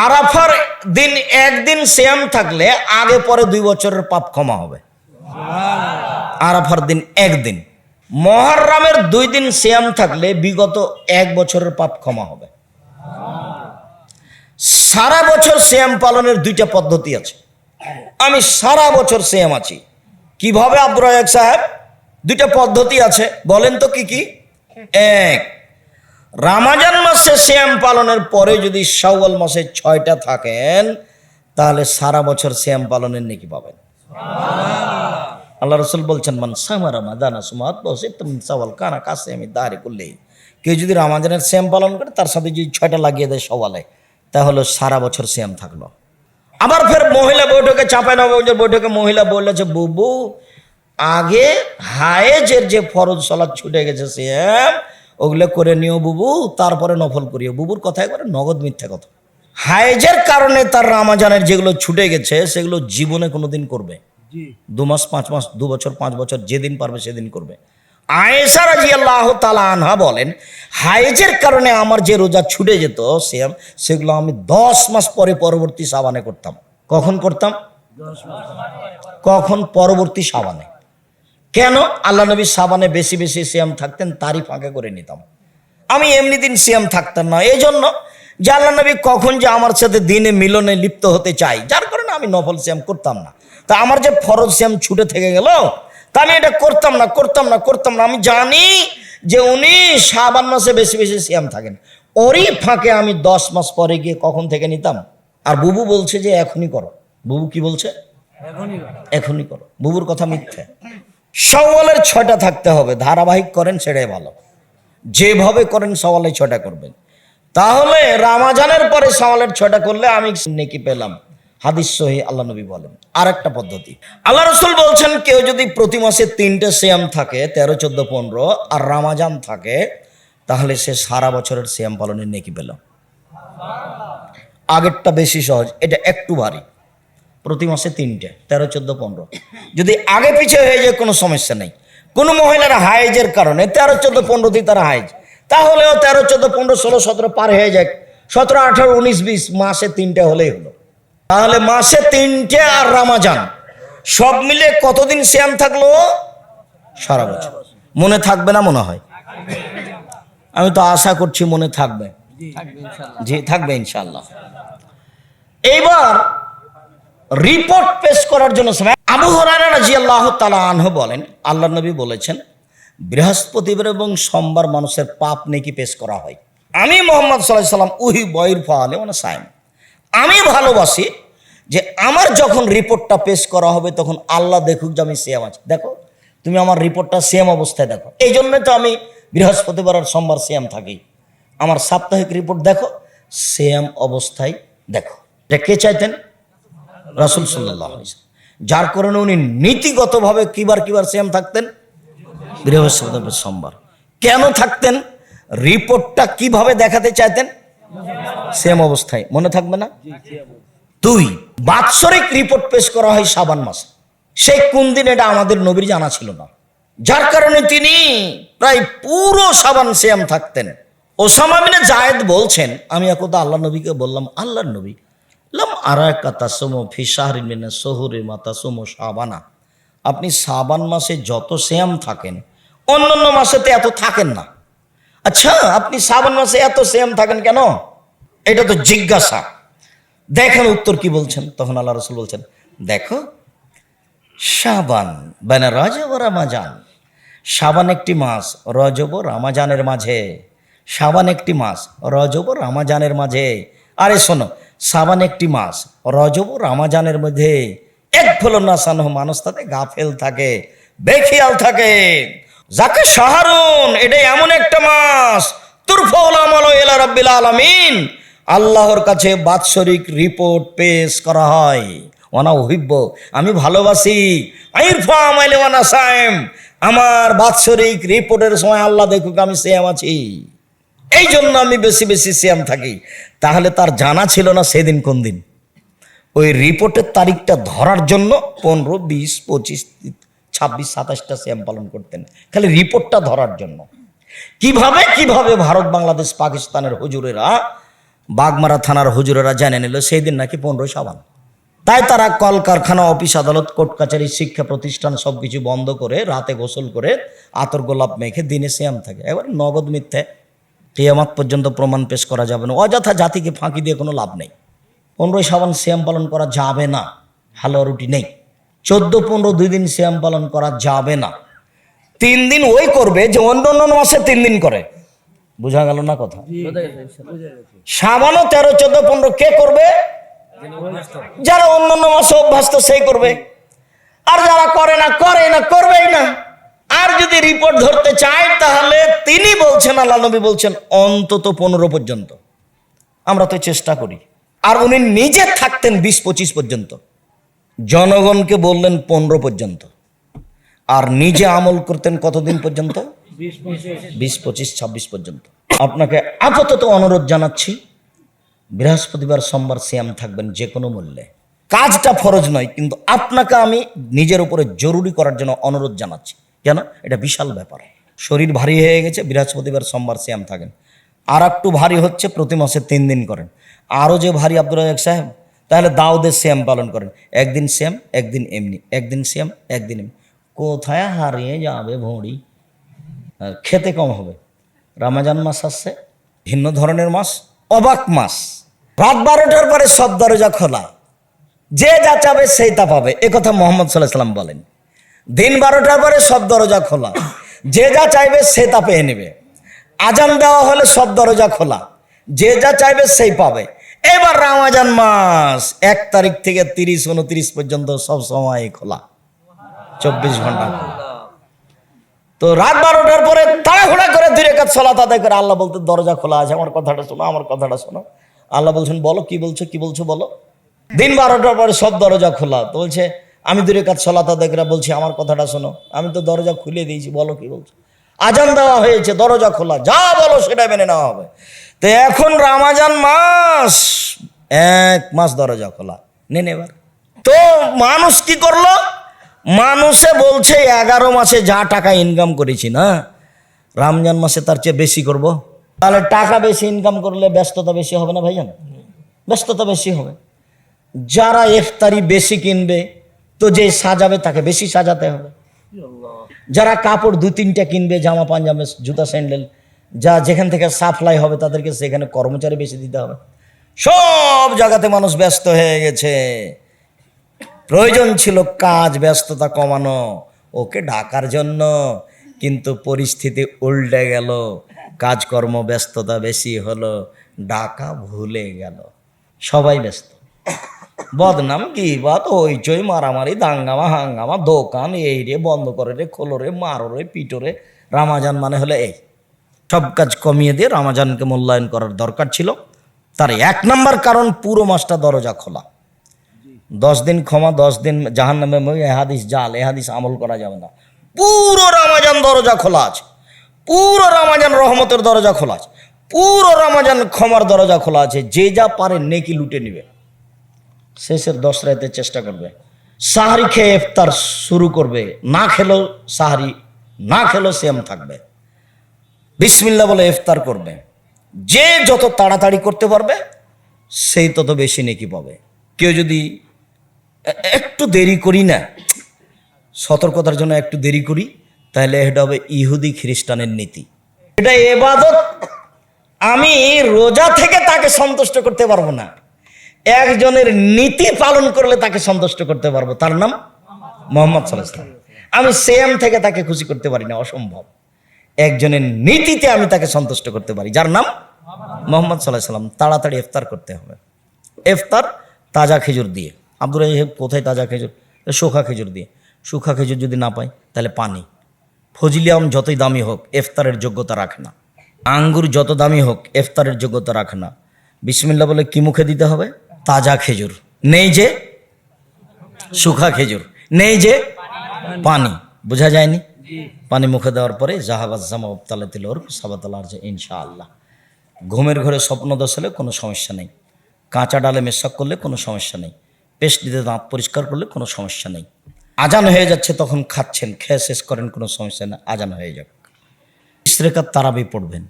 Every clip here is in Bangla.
আরাফার দিন একদিন সিয়াম থাকলে আগে পরে 2 বছরের পাপ ক্ষমা হবে। আরাফার দিন একদিন। মুহররমের 2 দিন সিয়াম থাকলে বিগত 1 বছরের পাপ ক্ষমা হবে। সারা বছর সিয়াম পালনের 2টা পদ্ধতি আছে। আমি সারা বছর সিয়াম আছি কিভাবে আব্দুর রাজ্জাক সাহেব? 2টা পদ্ধতি আছে, বলেন তো কি কি? এক, রমজান মাসে সিয়াম পালনের পরে যদি শাওয়াল মাসে 6টা থাকেন তাহলে সারা বছর সিয়াম পালনের নেকি পাবেন। আল্লাহ রাসূল বলছেন, মান সামা রমাদানা সুমাত বসিতুম শাওয়াল কানা কাসিয়ামি দাহরি কুল্লি। কেউ যদি রমজানের সিয়াম পালন করে তার সাথে যদি 6টা লাগিয়ে দেয় শাওয়ালে, তাহলে সারা বছর সিয়াম থাকলো। আবার ফের মহিলা বৈঠকে চাঁপাইনবাবগঞ্জের বৈঠকে মহিলা বললেছে, বুবু আগে হায়েজের যে ফরজ সালাত ছুটে গেছে সিয়াম ওগুলো করে নিও বুবু, তারপরে নফল করিও। বুবুর কথা একবারে নগদ মিথ্যা কথা। হায়েজের কারণে তার রমজানের যেগুলো ছুটে গেছে সেগুলো জীবনে কোনোদিন করবে 2 মাস 5 মাস 2 বছর 5 বছর যেদিন পারবে সেদিন করবে। আয়েশা রাদিয়াল্লাহু তাআলা আনহা বলেন, হায়েজের কারণে আমার যে রোজা ছুটে যেত সিয়াম সেগুলো আমি 10 মাস পরে পরবর্তী শাবানে করতাম। কখন করতাম? কখন? পরবর্তী শাবানে। কেন? আল্লাহ নবী শাবানে বেশি বেশি সিয়াম থাকতেন, তারই ফাঁকে করে নিতাম। আমি এমনি দিন সিয়াম থাকতাম না, এই জন্য যে আল্লাহ নবী কখন যে আমার সাথে দিনে মিলনে লিপ্ত হতে চাই, যার কারণে আমি নফল সিয়াম করতাম না। তা আমার যে ফরজ সিয়াম ছুটে থেকে গেল, তা আমি এটা করতাম না। আমি জানি যে উনি শাবান মাসে বেশি বেশি সিয়াম থাকেন, ওরই ফাঁকে আমি 10 মাস পরে গিয়ে কখন থেকে নিতাম। আর বুবু বলছে যে এখনই করো। বুবু কি বলছে? এখনই করো। বুবুর কথা মিথ্যে। শাওয়ালের 6টা থাকতে হবে, ধারাবাহিক করেন সেটাই ভালো। যেভাবে করেন শাওয়ালে 6টা করবেন, তাহলে রমজানের পরে শাওয়ালের 6টা করলে আমি নেকি পেলাম। হাদিস সহিহ, আল্লাহ নবী বলেন। আর একটা পদ্ধতি আল্লাহ রাসূল বলছেন, কেউ যদি প্রতি মাসে 3টে সিয়াম থাকে 13, 14, 15 আর রমজান থাকে, তাহলে সে সারা বছরের সিয়াম পালনের নেকি পেল। আগেরটা বেশি সহজ, এটা একটু ভারী। প্রতি মাসে 3টে 13, 14, 15 যদি আগে পিছিয়ে হয়ে যায় কোনো সমস্যা নেই। কোনো মহিলার হায়েজের কারণে 13, 14, 15 তার হায়েজ, তাহলেও 13, 14, 15, 16, 17 পার হয়ে যায়, 17, 18, 19, 20 মাসে 3টে হলেই হলো। তাহলে মাসে 3টে আর রমজান সব মিলে কতদিন সিয়াম থাকলো? সারা বছর। মনে থাকবে না মনে হয়? আমি তো আশা করছি মনে থাকবে। জি থাকবে ইনশাআল্লাহ। এইবার রিপোর্ট পেশ করার জন্য সময় আবু হুরায়রা রাদিয়াল্লাহু তাআলা আনহু বলেন, আল্লাহর নবী বলেছেন, বৃহস্পতিবার এবং সোমবার মানুষের পাপ নেকি পেশ করা হয়। আমি মুহাম্মদ সাল্লাল্লাহু আলাইহি সাল্লাম উহি বয়র ফালে মানে সাইম, আমি ভালোবাসি যে আমার যখন রিপোর্টটা পেশ করা হবে তখন আল্লাহ দেখুক যে আমি সিয়াম আছি। দেখো তুমি আমার রিপোর্টটা সিয়াম অবস্থায় দেখো। এই জন্যই তো আমি বৃহস্পতিবার আর সোমবার সিয়াম থাকি। আমার সাপ্তাহিক রিপোর্ট দেখো, সিয়াম অবস্থায় দেখো। এটা কে চাইতেন? রাসূল সাল্লাল্লাহু আলাইহি ওয়াসাল্লাম। যার কারণে উনি নীতিগতভাবে কিবার সিয়াম থাকতেন? বৃহস্পতিবার সোমবার। কেন থাকতেন? রিপোর্টটা কিভাবে দেখাতে চাইতেন? সিয়াম অবস্থায়। মনে থাকবে না? 2, বাৎসরিক রিপোর্ট পেশ করা হয় শাবান মাসে। সেই কোন দিন এটা আমাদের নবীর জানা ছিল না, যার কারণে তিনি প্রায় পুরো শাবান সিয়াম থাকতেন। ওসামা বিন যায়েদ বলছেন, আমি একদা আল্লাহ নবীকে বললাম, আল্লাহর নবী, লাম আরাকা তাসুমু ফি শাহরিন মিনাস শুহুরি মা তাসুমু শাবানা। আপনি শাবান মাসে যত সিয়াম থাকেন অন্যান্য মাসেতে এত থাকেন না। আচ্ছা আপনি শাবান মাসে এত সিয়াম থাকেন কেন? এটা তো জিজ্ঞাসা। দেখেন উত্তর কি বলছেন। তখন আল্লাহ রাসূল বলছেন, দেখো শাবান বাইনা রজব ও রমজান, শাবান একটি মাস, রজব ও রমজানের মাঝে। শাবান একটি মাস, রজব ও রমজানের মাঝে। আরে শোনো, শাবান একটি মাস, রজব ও রমজানের মধ্যে এক ফলো নাসান, মানুষ তাতে গাফেল থাকে, বেখিয়াল থাকে। যাকে শাহরুন, এটা এমন একটা মাস, তুরফাউল আমালু ইলা রাব্বিল আলামিন, আল্লাহর কাছে বাৎসরিক রিপোর্ট পেশ করা হয়। ওয়ানা উহিব্ব, আমি ভালোবাসি, আইরফা আমাইলি ওয়ানা সাইম, আমার বাৎসরিক রিপোর্টের সময় আল্লাহ দেখুক আমি সিয়াম আছি, এই জন্য আমি বেশি বেশি সিয়াম থাকি। তাহলে তার জানা ছিল না সেদিন কোন দিন। ওই রিপোর্টের তারিখটা ধরার জন্য 15, 20, 25, 26, 27টা সিয়াম পালন করতেন, খালি রিপোর্টটা ধরার জন্য। কিভাবে ভারত, বাংলাদেশ, পাকিস্তানের হুজুরেরা বাগমারা থানার হুজুরেরা জেনে নিল সেই দিন নাকি 15 শাবান। তাই তারা কলকারখানা, অফিস আদালত, কোর্ট কাছারি, শিক্ষা প্রতিষ্ঠান সবকিছু বন্ধ করে রাতে গোসল করে আতর গোলাপ মেখে দিনে সিয়াম থাকে। এবার নগদ মিথ্যে, কিয়ামত পর্যন্ত প্রমাণ পেশ করা যাবে না। অযথা জাতিকে ফাঁকি দিয়ে কোনো লাভ নেই। 15 শাবান সিয়াম পালন করা যাবে না, হালুয়া রুটি নেই। 14, 15 2 দিন সিয়াম পালন করা যাবে না। 3 দিন ওই করবে যে অন্য অন্য মাসে 3 দিন করে। বুঝা গেল না কথা? শাবানও 13, 14, 15 কে করবে? যারা অন্যান্য মাসে অভ্যস্ত সেই করবে। আর যারা করে না করবেই না। আর যদি রিপোর্ট ধরতে চায় তাহলে তিনি বলছেন, আল্লাহ নবী বলছেন অন্তত 15 পর্যন্ত। আমরা তো চেষ্টা করি। আর উনি নিজে থাকতেন 20-25 পর্যন্ত, জনগণকে বললেন 15 পর্যন্ত। আর নিজে আমল করতেন কতদিন পর্যন্ত? 20, 25, 26 পর্যন্ত। আপনাকে আপাতত অনুরোধ জানাচ্ছি, বৃহস্পতিবার, সোমবার সিয়াম থাকবেন যে কোনো মূল্যে। কাজটা ফরজ নয়, কিন্তু আপনাকে আমি নিজের উপরে জরুরি করার জন্য অনুরোধ জানাচ্ছি। কেন? এটা বিশাল ব্যাপার। শরীর ভারী হয়ে গেছে, বৃহস্পতিবার, সোমবার সিয়াম থাকেন। আর একটু ভারী হচ্ছে, প্রতি মাসে 3 দিন করেন। আরও যে ভারী আব্দুর রাজাক সাহেব, তাহলে দাউদের সিয়াম পালন করেন। একদিন সিয়াম, একদিন এমনি, একদিন সিয়াম, একদিন এমনি। কোথায় হারিয়ে যাবে ভড়ি? খেতে কম হবে। রমজান মাস আসছে, ভিন্ন ধরনের মাস, অবাক মাস। রাত 12টার পরে সব দরজা খোলা, যে যা চাবে সেই তা পাবে, এ কথা মোহাম্মদ সাল্লাল্লাহু আলাইহি সাল্লাম বলেন। দিন 12টার পরে সব দরজা খোলা, যে যা চাইবে সে তা পেয়ে নেবে। আজান দেওয়া হলে সব দরজা খোলা, যে যা চাইবে সেই পাবে। এবার রমজান মাস 1 তারিখ থেকে 30, 29 পর্যন্ত সব সময় খোলা, 24 ঘন্টা খোলা। তো রাত 12টার পরে তাড়াহুড়া করে 2 রাকাত সালাত আদায় করে আল্লাহ বলতে দরজা খোলা আছে, আমার কথাটা শোনো, আমার কথাটা শোনো। আল্লাহ বলছেন বলো, কি বলছো বলো। দিন 12টার পরে সব দরজা খোলা, তো বলছে আমি 2 রাকাত সালাত আদায় করে বলছি আমার কথাটা শোনো, আমি তো দরজা খুলে দিয়েছি, বলো কি বলছো। আজান দেওয়া হয়েছে, দরজা খোলা, যা বলো সেটা মেনে নেওয়া হবে। তো এখন রমজান মাস 1 মাস দরজা খোলা, নেন এবার। তো মানুষ কি করলো? মানুষে বলছে 11 মাসে যা টাকা ইনকাম করেছি না, রমজান মাসে তার চেয়ে বেশি করব। তাহলে টাকা বেশি ইনকাম করলে ব্যস্ততা বেশি হবে না ভাইজান? ব্যস্ততা বেশি হবে। যারা ইফতারি বেশি কিনবে, তো যে সাজাবে তাকে বেশি সাজাতে হবে। যারা কাপড় 2-3টা কিনবে, জামা পাঞ্জাবি, জুতা স্যান্ডেল, যা যেখান থেকে সাপ্লাই হবে তাদেরকে সেখানে কর্মচারী বেশি দিতে হবে। সব জায়গাতে মানুষ ব্যস্ত হয়ে গেছে। প্রয়োজন ছিল কাজ, ব্যস্ততা কমানো, ওকে ঢাকার জন্য, কিন্তু পরিস্থিতি উল্টে গেল। কাজকর্ম ব্যস্ততা বেশি হলো, ঢাকা ভুলে গেল। সবাই ব্যস্ত, বদনাম, গীবত, হইচই, মারামারি, দাঙ্গামা, হাঙ্গামা, দোকান এই রে বন্ধ করে রে, খোলো রে, মারো রে, পিটো রে। রমজান মানে হলে এই সব কাজ কমিয়ে দিয়ে রমজানকে মূল্যায়ন করার দরকার ছিল। তার 1 নম্বর কারণ, পুরো মাসটা দরজা খোলা। 10 দিন ক্ষমা, 10 দিন জাহান্নামে মই, এ হাদিস জাল, এ হাদিস আমল করা যাবে না। পুরো রমজান দরজা খোলা আছে, পুরো রমজান রহমতের দরজা খোলা আছে, পুরো রমজান ক্ষমার দরজা খোলা আছে। যে যা পারে নেকি লুটে নিবে। শেষের 10 রাতে চেষ্টা করবে, সাহারি খেয়ে ইফতার শুরু করবে। না খেলেও সাহারি, না খেলেও সিয়াম থাকবে, বিসমিল্লাহ বলে ইফতার করবে। যে যত তাড়াতাড়ি করতে পারবে সেই তত বেশি নেকি পাবে। কেউ যদি একটু দেরি করি না, সতর্কতার জন্য একটু দেরি করি, তাহলে এটা হবে ইহুদি খ্রিস্টানের নীতি। এটা ইবাদত। আমি রোজা থেকে তাকে সন্তুষ্ট করতে পারবো না, একজনের নীতি পালন করলে তাকে সন্তুষ্ট করতে পারবো, তার নাম মুহাম্মদ সাল্লাল্লাহু আলাইহি ওয়াসাল্লাম। আমি সিয়াম থেকে তাকে খুশি করতে পারি না, অসম্ভব। একজনের নীতিতে আমি তাকে সন্তুষ্ট করতে পারি, যার নাম মুহাম্মদ সাল্লাল্লাহু আলাইহি ওয়াসাল্লাম। তাড়াতাড়ি ইফতার করতে হবে। ইফতার তাজা খেজুর দিয়ে। আব্দুর রাহিব কোথায় তাজা খেজুর? শুখা খেজুর দিয়ে। শুখা খেজুর যদি না পাই তাহলে পানি। ফজলি আম যতই দামি হোক ইফতারের যোগ্যতা রাখে না। আঙ্গুর যত দামি হোক ইফতারের যোগ্যতা রাখে না। বিসমিল্লাহ বলে কি মুখে দিতে হবে? তাজা খেজুর। নেই যে শুখা খেজুর, নেই যে পানি। বোঝা যায়নি? পানি মুখে দেওয়ার পরে জাহাবাজ জামা উবতালাতিল ওর সাবাতাল আরজে ইনশাআল্লাহ। ঘুমের ঘরে স্বপ্ন দোষ হলে কোনো সমস্যা নেই। কাঁচা ডালে মেশাক করলে কোনো সমস্যা নেই। পেস্ট দিতে দাঁত পরিষ্কার করলে কোনো সমস্যা নেই। আজান হয়ে যাচ্ছে তখন খাচ্ছেন, খেয়ে শেষ করেন, কোনো সমস্যা নেই, আজান হয়ে যাক। 20 রাকাত তারাবি পড়বেন।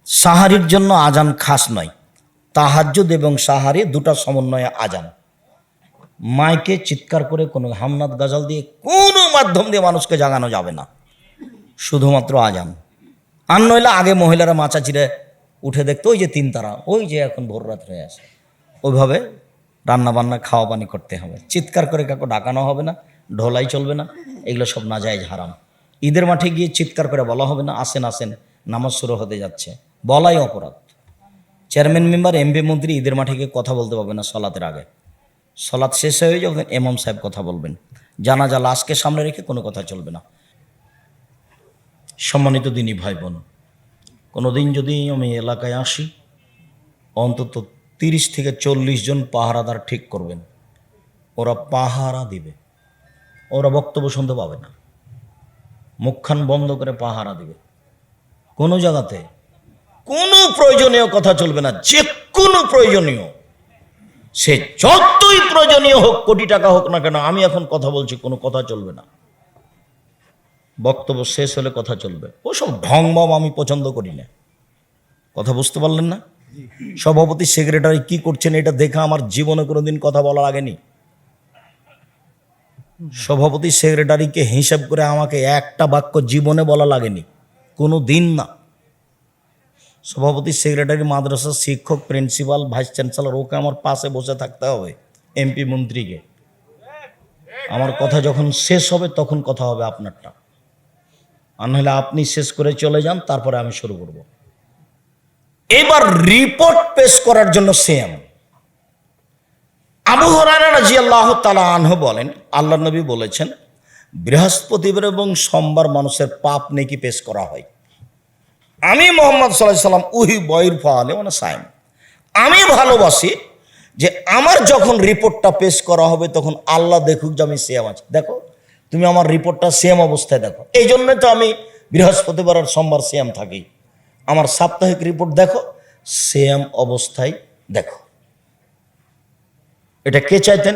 সাহারির জন্য আজান খাস নয়, তাহাজ্জুদ এবং সাহারি দুটা সমন্বয়ে আজান। মাইকে চিৎকার করে কোনো হামনাদ গাজাল দিয়ে কোনো মাধ্যম দিয়ে মানুষকে জাগানো যাবে না, শুধুমাত্র আজান। আর নইলে আগে মহিলারা মাচা চিরে উঠে দেখতো, ওই যে তিন তারা, ওই যে এখন ভোর রাত হয়ে আসে, ওইভাবে রান্না বান্না খাওয়া পানি করতে হবে। চিৎকার করে কাউকে ডাকানো হবে না, ঢোলাই চলবে না, এগুলো সব নাজায়েজ হারাম। ঈদের মাঠে গিয়ে চিৎকার করে বলা হবে না আসেন আসেন নামাজ শুরু হতে যাচ্ছে, বলাই অপরাধ। চেয়ারম্যান মেম্বার এমপি মন্ত্রী ঈদের মাঠে গিয়ে কথা বলতে পারবে না সলাতের আগে। সলাৎ শেষ হয়ে যাবে ইমাম সাহেব কথা বলবেন, জানাজা লাশকে সামনে রেখে কোনো কথা চলবে না। সম্মানিত দিনী ভাই বোন, কোনো দিন যদি আমি এলাকায় আসি, অন্তত 30 থেকে 40 জন পাহারাদার ঠিক করবেন। ওরা পাহারা দিবে, ওরা বক্তব্য শুনতে পাবে না, মুখখান বন্ধ করে পাহারা দিবে। কোনো জায়গাতে কোনো প্রয়োজনীয় কথা চলবে না, যে কোনো প্রয়োজনীয়, সে যতই প্রয়োজনীয় হোক, কোটি টাকা হোক না কেন। আমি এখন কথা বলছি, কোনো কথা চলবে না, বক্তব্য শেষ হলে কথা চলবে। ওসব ঢংবাম আমি পছন্দ করি না। কথা বুঝতে পারলেন না? সভাপতি সেক্রেটারি কি করছেন এটা দেখে আমার জীবনে কোনোদিন কথা বলা লাগেনি। সভাপতি সেক্রেটারিকে হিসাব করে আমাকে একটা বাক্য জীবনে বলা লাগেনি, কোনো দিন না। সভাপতি সেক্রেটারি, মাদ্রাসার শিক্ষক, প্রিন্সিপাল, ভাইস চ্যান্সেলর, ওকে আমার পাশে বসে থাকতে হবে। এমপি মন্ত্রীকে আমার কথা যখন শেষ হবে তখন কথা হবে আপনারটা, আর নাহলে আপনি শেষ করে চলে যান, তারপরে আমি শুরু করব। এবার রিপোর্ট পেশ করার জন্য সেম আবু হুরায়রা রাদিয়াল্লাহু তাআলা আনহু বলেন, আল্লাহর নবী বলেছেন, বৃহস্পতিবার এবং সোমবার মানুষের পাপ নেকি পেশ করা হয়। আমি মুহাম্মদ সাল্লাল্লাহু আলাইহি সাল্লাম উহি বয়র ফালে মানে সাইম, আমি ভালোবাসি যে আমার যখন রিপোর্টটা পেশ করা হবে তখন আল্লাহ দেখুক যে আমি সেম আছি। দেখো তুমি আমার রিপোর্টটা সেম অবস্থায় দেখো। এই জন্য তো আমি বৃহস্পতিবার আর সোমবার সেম থাকি। আমার সাপ্তাহিক রিপোর্ট দেখো, সেম অবস্থায় দেখো। এটা কে চাইতেন?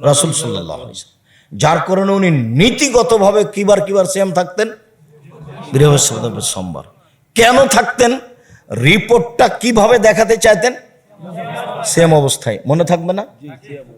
রাসূল সাল্লাল্লাহু আলাইহি ওয়াসাল্লাম। যার কারণে উনি নীতিগতভাবে কিবার সেম থাকতেন? বৃহস্পতিবার সোমবার। কেন থাকতেন? রিপোর্টটা কিভাবে দেখাতে চাইতেন? সেম অবস্থায়। মনে থাকবে না?